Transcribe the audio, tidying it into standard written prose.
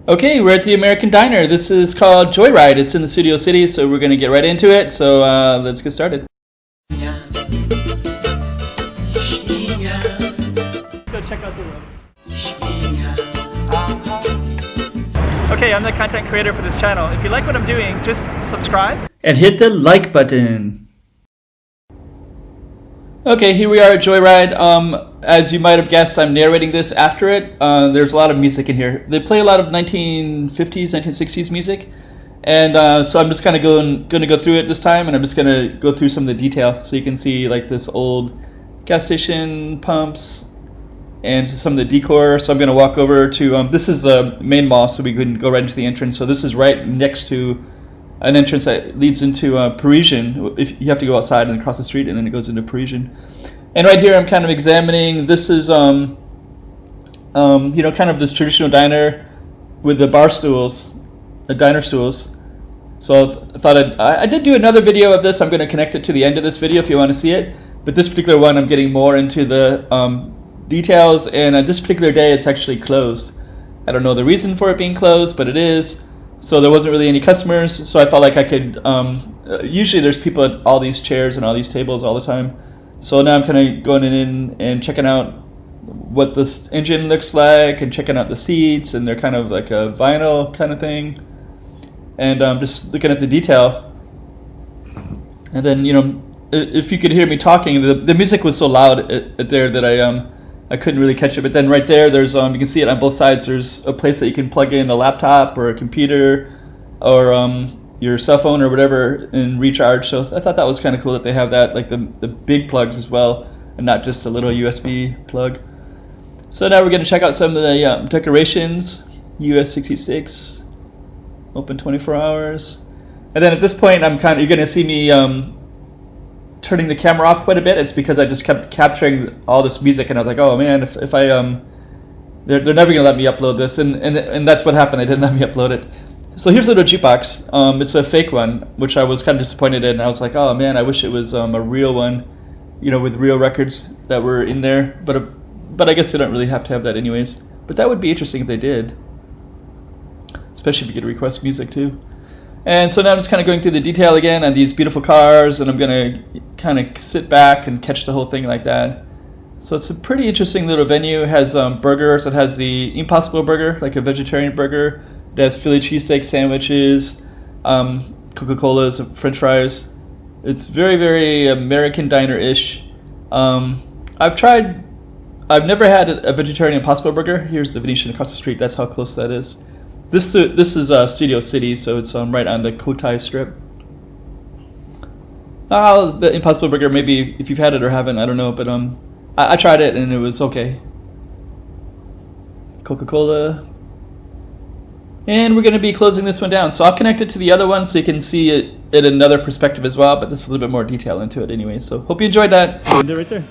Okay, we're at the American Diner. This is called Joyride. It's in the Studio City, so we're going to get right into it. So let's get started. Let's go check out the room. Okay, I'm the content creator for this channel. If you like what I'm doing, just subscribe. And hit the like button. Okay, here we are at Joyride. As you might have guessed, I'm narrating this after it. There's a lot of music in here. They play a lot of 1950s, 1960s music. And so I'm just kind of going to go through it this time, and I'm just going to go through some of the detail. So you can see like this old gas station pumps and some of the decor. So I'm going to walk over to, this is the main mall, so we can go right into the entrance. So this is right next to an entrance that leads into Parisian. If you have to go outside and across the street, and then it goes into Parisian. And right here, I'm kind of examining. This is, kind of this traditional diner with the bar stools, the diner stools. So I thought I did do another video of this. I'm going to connect it to the end of this video if you want to see it. But this particular one, I'm getting more into the details. And this particular day, it's actually closed. I don't know the reason for it being closed, but it is. So there wasn't really any customers, so I felt like I could, usually there's people at all these chairs and all these tables all the time. So now I'm kind of going in and checking out what this engine looks like and checking out the seats, and they're kind of like a vinyl kind of thing. And just looking at the detail. And then, if you could hear me talking, the music was so loud there that I couldn't really catch it. But then right there, there's you can see it on both sides. There's a place that you can plug in a laptop or a computer or your cell phone or whatever and recharge. So I thought that was kind of cool that they have that, like the big plugs as well, and not just a little USB plug. So now we're going to check out some of the decorations. US 66, open 24 hours. And then at this point, you're going to see me turning the camera off quite a bit. It's because I just kept capturing all this music, and I was like, oh man, if I they're never gonna let me upload this, and that's what happened. They didn't let me upload it. So here's a little jukebox. It's a fake one, which I was kind of disappointed in. I was like, oh man, I wish it was a real one, with real records that were in there. But I guess they don't really have to have that anyways. But that would be interesting if they did, especially if you could request music too. And so now I'm just kind of going through the detail again on these beautiful cars, and I'm going to kind of sit back and catch the whole thing like that. So it's a pretty interesting little venue. It has burgers. It has the Impossible Burger, like a vegetarian burger. It has Philly cheesesteak sandwiches, Coca-Colas, French fries. It's very, very American diner-ish. I've never had a vegetarian Impossible Burger. Here's the Venetian across the street. That's how close that is. This is Studio City, so it's right on the Cotai strip. The Impossible Burger, maybe if you've had it or haven't, I don't know, but I tried it and it was okay. Coca-Cola. And we're going to be closing this one down. So I'll connect it to the other one so you can see it in another perspective as well, but this is a little bit more detail into it anyway. So hope you enjoyed that. End it right there.